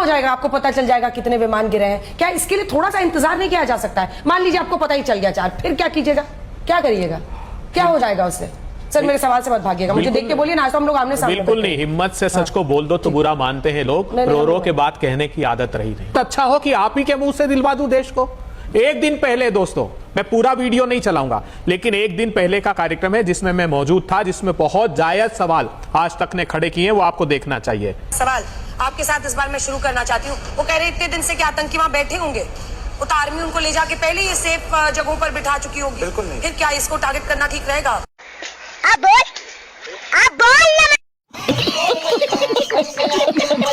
हो जाएगा, आपको पता चल जाएगा कितने विमान गिरे हैं? क्या इसके लिए थोड़ा सा इंतजार नहीं किया जा सकता है? मान लीजिए आपको पता ही चल गया 4, फिर क्या कीजिएगा, क्या करिएगा, क्या हो जाएगा उससे? सर मेरे सवाल से मत भागिएगा, मुझे देख के बोलिए ना, आज तो हम लोग आमने सामने। बिल्कुल नहीं, हिम्मत से सच को बोल दो तो बुरा मानते हैं लोग, रो रो के बात कहने की आदत रही नहीं। अच्छा हो कि आप ही के मुंह से दिलवा दूं देश को। एक दिन पहले दोस्तों, मैं पूरा वीडियो नहीं चलाऊंगा, लेकिन एक दिन पहले का कार्यक्रम है जिसमें मैं मौजूद था, जिसमें बहुत जायज सवाल आज तक ने खड़े किए, वो आपको देखना चाहिए। सवाल आपके साथ इस बार मैं शुरू करना चाहती हूँ। वो कह रहे इतने दिन से कि आतंकी वहां बैठे होंगे, वो तो आर्मी उनको ले जाके पहले ही सेफ जगहों पर बिठा चुकी होगी। बिल्कुल नहीं। फिर क्या इसको टारगेट करना ठीक रहेगा?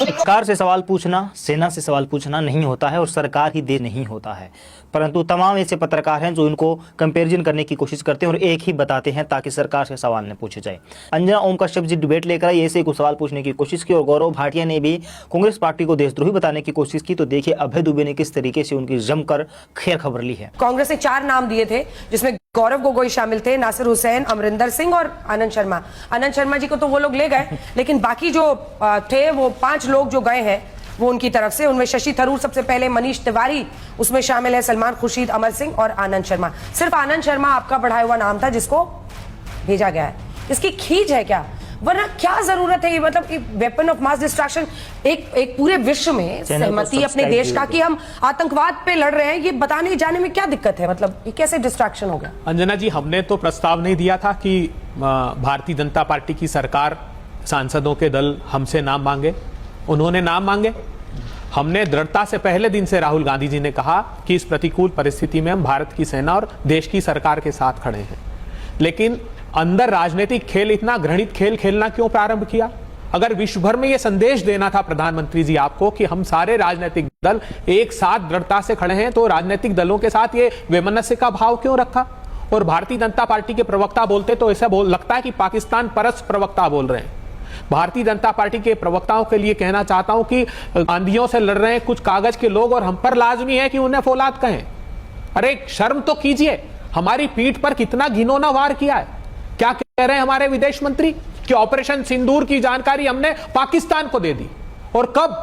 सरकार से सवाल पूछना, सेना से सवाल पूछना नहीं होता है और सरकार ही दे नहीं होता है, परंतु तमाम ऐसे पत्रकार हैं जो इनको कंपैरिजन करने की कोशिश करते हैं और एक ही बताते हैं ताकि सरकार से सवाल न पूछे जाए। अंजना ओम कश्यप जी डिबेट लेकर आई, ऐसे कुछ सवाल पूछने की कोशिश की और गौरव भाटिया ने भी कांग्रेस पार्टी को देशद्रोही बताने की कोशिश की। तो देखिए अभय दुबे ने किस तरीके से उनकी जमकर खैर खबर ली है। कांग्रेस ने 4 नाम दिए थे, जिसमें गौरव गोगोई शामिल थे, नासिर हुसैन, अमरिंदर सिंह और आनंद शर्मा। आनंद शर्मा जी को तो वो लोग ले गए, लेकिन बाकी जो थे वो 5 लोग जो गए हैं वो उनकी तरफ से, उनमें शशि थरूर सबसे पहले, मनीष तिवारी उसमें शामिल है, सलमान खुर्शीद, अमर सिंह और आनंद शर्मा। सिर्फ आनंद शर्मा आपका बढ़ाया हुआ नाम था जिसको भेजा गया है। इसकी खींच है क्या? वरना क्या जरूरत है? ये मतलब वेपन ऑफ मास डिस्ट्रक्शन, एक पूरे विश्व में सहमति अपने देश का कि हम आतंकवाद पे लड़ रहे हैं, ये बताने जाने में क्या दिक्कत है? मतलब ये कैसे डिस्ट्रैक्शन हो गया? अंजना जी, हमने तो प्रस्ताव नहीं दिया था कि भारतीय जनता पार्टी की सरकार, सांसदों के दल हमसे नाम मांगे, उन्होंने नाम मांगे। हमने दृढ़ता से पहले दिन से राहुल गांधी जी ने कहा कि इस प्रतिकूल परिस्थिति में हम भारत की सेना और देश की सरकार के साथ खड़े हैं। लेकिन अंदर राजनीतिक खेल, इतना घृणित खेल खेलना क्यों प्रारंभ किया? अगर विश्व भर में यह संदेश देना था प्रधानमंत्री जी आपको कि हम सारे राजनीतिक दल एक साथ दृढ़ता से खड़े हैं, तो राजनीतिक दलों के साथ ये वैमनस्य का भाव क्यों रखा? और भारतीय जनता पार्टी के प्रवक्ता बोलते तो ऐसा लगता है कि पाकिस्तान परस्त प्रवक्ता बोल रहे हैं। भारतीय जनता पार्टी के प्रवक्ताओं के लिए कहना चाहता हूं कि आंधियों से लड़ रहे हैं कुछ कागज के लोग और हम पर लाजमी है कि उन्हें फौलाद कहें। अरे शर्म तो कीजिए, हमारी पीठ पर कितना घिनौना वार किया है। क्या कह रहे हैं हमारे विदेश मंत्री कि ऑपरेशन सिंदूर की जानकारी हमने पाकिस्तान को दे दी। और कब?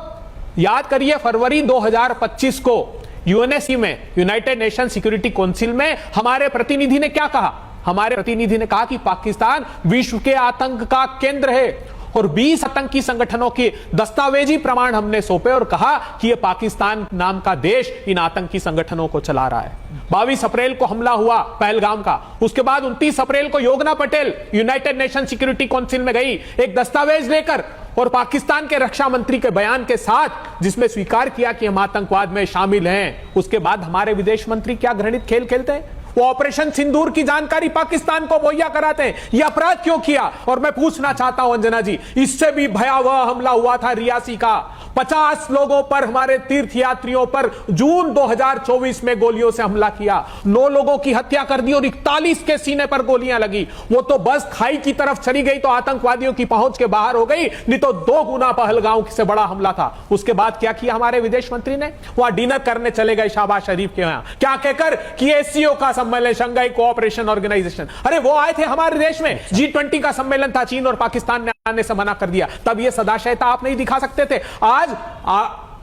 याद करिए, फरवरी 2025 को यूएनएससी में, यूनाइटेड नेशन सिक्योरिटी काउंसिल में हमारे प्रतिनिधि ने क्या कहा? हमारे प्रतिनिधि ने कहा कि पाकिस्तान विश्व के आतंक का केंद्र है और 20 आतंकी संगठनों के दस्तावेजी प्रमाण हमने सौंपे और कहा कि यह पाकिस्तान नाम का देश इन आतंकी संगठनों को चला रहा है। 22 अप्रैल को हमला हुआ पहलगाम का, उसके बाद 29 अप्रैल को Yojna Patel United Nation Security Council में गई एक दस्तावेज लेकर और पाकिस्तान के रक्षा मंत्री के बयान के साथ, जिसमें स्वीकार किया कि हम आतंकवाद में शामिल हैं। उसके बाद हमारे विदेश मंत्री क्या घृणित खेल खेलते हैं? वो ऑपरेशन सिंदूर की जानकारी पाकिस्तान को मुहैया कराते हैं। ये अपराध क्यों किया? और मैं पूछना चाहता हूं अंजना जी, इससे भी भयावह हमला हुआ था रियासी का। 50 लोगों पर, हमारे तीर्थयात्रियों पर जून 2024 में गोलियों से हमला किया, 9 लोगों की हत्या कर दी और 41 के सीने पर गोलियां लगी। वो तो बस खाई की तरफ चली गई तो आतंकवादियों की पहुंच के बाहर हो गई, नहीं तो 2 गुना पहलगांव से बड़ा हमला था। उसके बाद क्या किया हमारे विदेश मंत्री ने? वहां डिनर करने चले गए शाहबाज शरीफ के यहां, क्या कहकर कि एससीओ का सम्मेलन, शंघाई कोऑपरेशन ऑर्गेनाइजेशन। अरे वो आए थे हमारे देश में, G20 का सम्मेलन था, चीन और पाकिस्तान ने आने से मना कर दिया। तब ये सदाशयता आप नहीं दिखा सकते थे। आज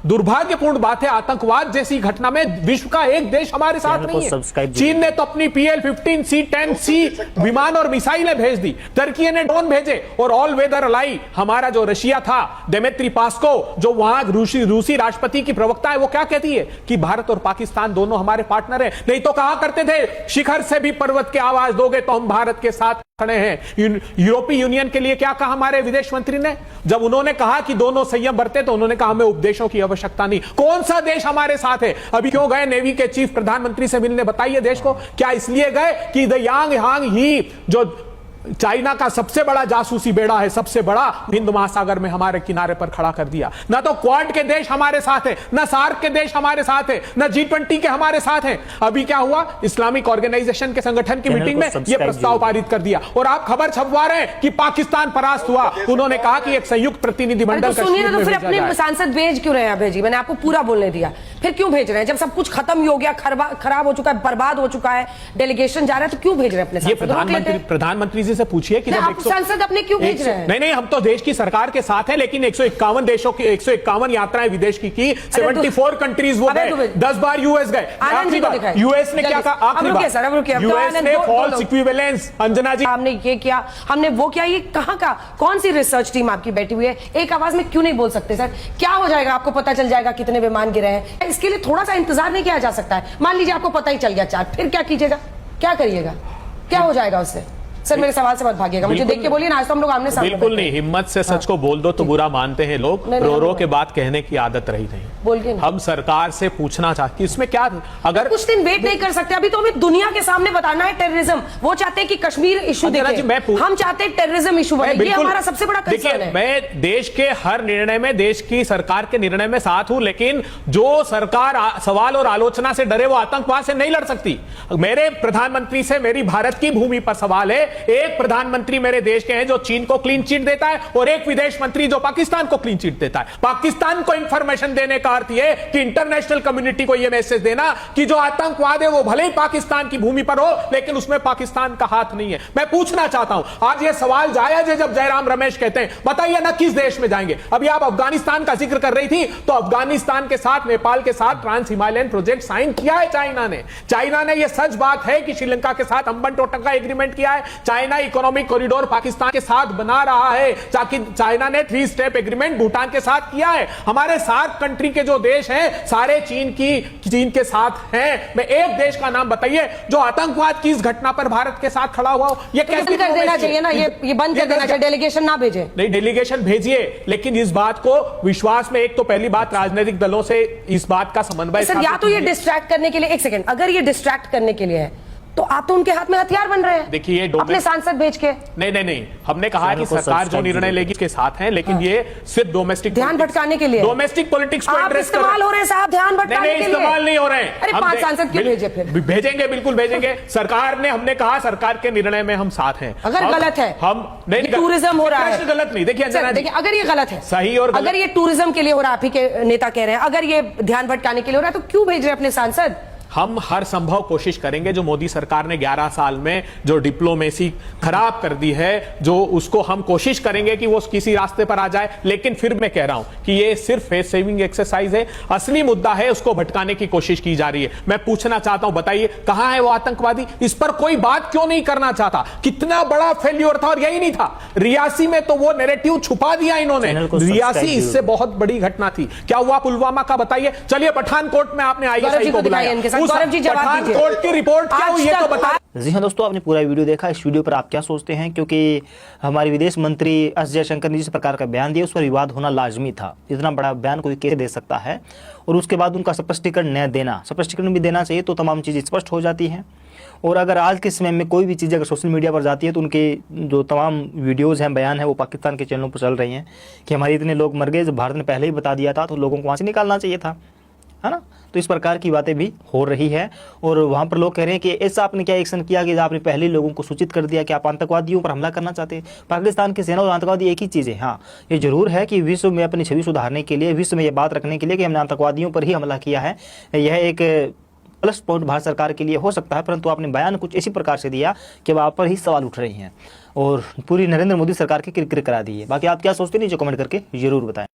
दुर्भाग्यपूर्ण बात है, आतंकवाद जैसी घटना में विश्व का एक देश हमारे साथ नहीं है। चीन ने तो अपनी PL-15C-10C विमान और मिसाइलें भेज दी, तुर्की ने ड्रोन भेजे और ऑल वेदर अलाई हमारा जो रशिया था, दिमित्री पास्को, जो वहां रूसी राष्ट्रपति की प्रवक्ता है, वो क्या कहती है कि भारत और पाकिस्तान दोनों हमारे पार्टनर हैं। नहीं तो कहा करते थे शिखर से भी पर्वत की आवाज दोगे तो हम भारत के साथ खड़े हैं। यूरोपीय यूनियन के लिए क्या कहा हमारे विदेश मंत्री ने? जब उन्होंने कहा कि दोनों संयम बरते तो उन्होंने कहा हमें उपदेशों की आवश्यकता नहीं। कौन सा देश हमारे साथ है? अभी क्यों गए नेवी के चीफ प्रधानमंत्री से मिलने? बताइए देश को। क्या इसलिए गए कि द यांग हांग ही, जो चाइना का सबसे बड़ा जासूसी बेड़ा है, सबसे बड़ा, हिंद महासागर में हमारे किनारे पर खड़ा कर दिया? ना तो क्वाड के देश हमारे साथ है, ना सार्क के देश हमारे साथ है, ना G20 के हमारे साथ हैं। अभी क्या हुआ? इस्लामिक ऑर्गेनाइजेशन के संगठन की मीटिंग में यह प्रस्ताव पारित कर दिया और आप खबर छपवा रहे हैं कि पाकिस्तान परास्त हुआ। उन्होंने कहा कि एक संयुक्त प्रतिनिधिमंडल सुनिए, तो फिर अपने सांसद भेज क्यों रहे हैं? भेजी, मैंने आपको पूरा बोलने दिया। फिर क्यों भेज रहे हैं? जब सब कुछ खत्म ही हो गया, खराब हो चुका है, बर्बाद हो चुका है, डेलीगेशन जा रहा है, तो क्यों भेज रहे हैं अपने ये प्रधानमंत्री जी से पूछिए कि आप सांसद अपने क्यों भेज रहे हैं? नहीं, हम तो देश की सरकार के साथ हैं, लेकिन 151 देशों की 151 यात्राएं विदेश की 74 कंट्रीज वो गए, 10 बार यूएस गए। यूएस ने क्या कहा? आखिरी बार यूएस ने फॉल्स इक्विवेलेंस। अंजना जी, हमने ये किया, हमने वो किया, ये कहां का, कौन सी रिसर्च टीम आपकी बैठी हुई है? एक आवाज में क्यों नहीं बोल सकते सर? क्या हो जाएगा? आपको पता चल जाएगा कितने विमान गिरे हैं, इसके लिए थोड़ा सा इंतजार नहीं किया जा सकता है? मान लीजिए आपको पता ही चल गया 4, फिर क्या कीजिएगा? क्या करिएगा? क्या हो जाएगा उससे? सर मेरे सवाल से मत भागिएगा, मुझे देख के बोलिए ना, आज तो हम लोग आमने सामने। बिल्कुल नहीं, हिम्मत से सच को बोल दो तो बुरा मानते हैं लोग, रो रो के बात कहने की आदत रही नहीं। बोल के हम सरकार से पूछना चाहते इसमें क्या, अगर कुछ दिन वेट नहीं कर सकते, अभी तो हमें दुनिया के सामने बताना है टेररिज्म। वो चाहते हैं कि कश्मीर इशू देखें, हम चाहते हैं टेररिज्म इशू बने, ये हमारा सबसे बड़ा कंसर्न है। मैं देश के हर निर्णय में, देश की सरकार के निर्णय में साथ हूं, लेकिन जो सरकार सवाल और आलोचना से डरे वो आतंकवाद से नहीं लड़ सकती। मेरे प्रधानमंत्री से मेरी भारत की भूमि पर सवाल है, एक प्रधानमंत्री मेरे देश के हैं जो चीन को क्लीन चिट देता है, और एक विदेश मंत्री जो पाकिस्तान को क्लीन चिट देता है। पाकिस्तान को इंफॉर्मेशन देने का अर्थ यह कि इंटरनेशनल कम्युनिटी को यह मैसेज देना कि जो आतंकवाद है वो भले ही पाकिस्तान की भूमि पर हो, लेकिन उसमें पाकिस्तान का हाथ नहीं है। मैं पूछना चाहता हूं, आज यह सवाल जायज है जब जयराम रमेश कहते हैं बताइए ना किस देश में जाएंगे। अभी आप अफगानिस्तान का जिक्र कर रही थी, तो अफगानिस्तान के साथ, नेपाल के साथ ट्रांस हिमालयन प्रोजेक्ट साइन किया है चाइना ने। चाइना ने, यह सच बात है कि श्रीलंका के साथ अंबन टोटका एग्रीमेंट किया है। चाइना इकोनॉमिक कॉरिडोर पाकिस्तान के साथ बना रहा है। चाइना ने 3 स्टेप एग्रीमेंट भूटान के साथ किया है। हमारे 7 कंट्री के जो देश हैं सारे चीन के साथ हैं। मैं एक देश का नाम बताइए जो आतंकवाद की इस घटना पर भारत के साथ खड़ा हुआ हो। ये कैसे कर देना चाहिए ना, ये बंद कर देना चाहिए, डेलीगेशन ना भेजे। नहीं, डेलीगेशन भेजिए, लेकिन इस बात को विश्वास में, एक तो पहली बात राजनीतिक दलों से इस बात का समन्वय। सर या तो ये डिस्ट्रैक्ट करने के लिए, एक सेकंड, अगर ये डिस्ट्रैक्ट करने के लिए है तो आप तो उनके हाथ में हथियार बन रहे हैं। देखिए, अपने सांसद भेज के। नहीं, हमने कहा कि सरकार जो निर्णय लेगी उसके साथ है, लेकिन ये सिर्फ डोमेस्टिक ध्यान भटकाने के लिए, डोमेस्टिक पॉलिटिक्स को एड्रेस इस्तेमाल हो रहे हैं साहब, ध्यान भटकाने के लिए। इस्तेमाल नहीं हो रहे हैं। अरे 5 सांसद क्यों भेजे? फिर भेजेंगे, बिल्कुल भेजेंगे। सरकार ने, हमने कहा सरकार के निर्णय में हम साथ हैं। अगर गलत है, हम नहीं, टूरिज्म हो रहा है, गलत नहीं। देखिए, अगर ये गलत है, सही और अगर ये टूरिज्म के लिए हो रहा है, आप ही के नेता कह रहे हैं, अगर ये ध्यान भटकाने के लिए हो रहा है, तो क्यों भेज रहे हैं अपने सांसद? हम हर संभव कोशिश करेंगे, जो मोदी सरकार ने 11 साल में जो डिप्लोमेसी खराब कर दी है, जो उसको हम कोशिश करेंगे कि वो किसी रास्ते पर आ जाए। लेकिन फिर मैं कह रहा हूं कि ये सिर्फ फेस सेविंग एक्सरसाइज है, असली मुद्दा है उसको भटकाने की कोशिश की जा रही है। मैं पूछना चाहता हूं, बताइए कहां है वो आतंकवादी? इस पर कोई बात क्यों नहीं करना चाहता? कितना बड़ा फेल्योर था, और यही नहीं था, रियासी में तो वो नैरेटिव छुपा दिया इन्होंने। रियासी इससे बहुत बड़ी घटना थी। क्या हुआ पुलवामा का, बताइए। चलिए, पठानकोट में आपने ISI को बुलाया, गौरव जी जवाब दीजिए। पठानकोट की रिपोर्ट क्या हुई ये तो बता। जी हाँ दोस्तों, आपने पूरा वीडियो देखा। इस वीडियो पर आप क्या सोचते हैं? क्योंकि हमारे विदेश मंत्री एस जयशंकर ने जिस प्रकार का बयान दिया, उस पर विवाद होना लाजमी था। इतना बड़ा बयान कोई कैसे दे सकता है? और उसके बाद उनका स्पष्टीकरण न देना, स्पष्टीकरण भी देना चाहिए, तो तमाम चीज़ें स्पष्ट हो जाती हैं। और अगर आज के समय में कोई भी चीज़ अगर सोशल मीडिया पर जाती है, तो उनके जो तमाम वीडियोज़ हैं, बयान है, वो पाकिस्तान के चैनलों पर चल रही हैं कि हमारे इतने लोग मर गए। जब भारत ने पहले ही बता दिया था, तो लोगों को वहाँ से निकालना चाहिए था, है ना? तो इस प्रकार की बातें भी हो रही है। और वहाँ पर लोग कह रहे हैं कि ऐसा आपने क्या एक्शन किया कि आपने पहले लोगों को सूचित कर दिया कि आप आतंकवादियों पर हमला करना चाहते हैं। पाकिस्तान की सेना और आतंकवादी एक ही चीज़ है। हाँ, ये जरूर है कि विश्व में अपनी छवि सुधारने के लिए, विश्व में ये बात रखने के लिए कि हमने आतंकवादियों पर ही हमला किया है, यह एक प्लस पॉइंट भारत सरकार के लिए हो सकता है। परंतु आपने बयान कुछ इसी प्रकार से दिया कि आप पर ही सवाल उठ रही हैं और पूरी नरेंद्र मोदी सरकार की किरकिर करा दी है। बाकी आप क्या सोचते हैं, नीचे कमेंट करके जरूर बताएं।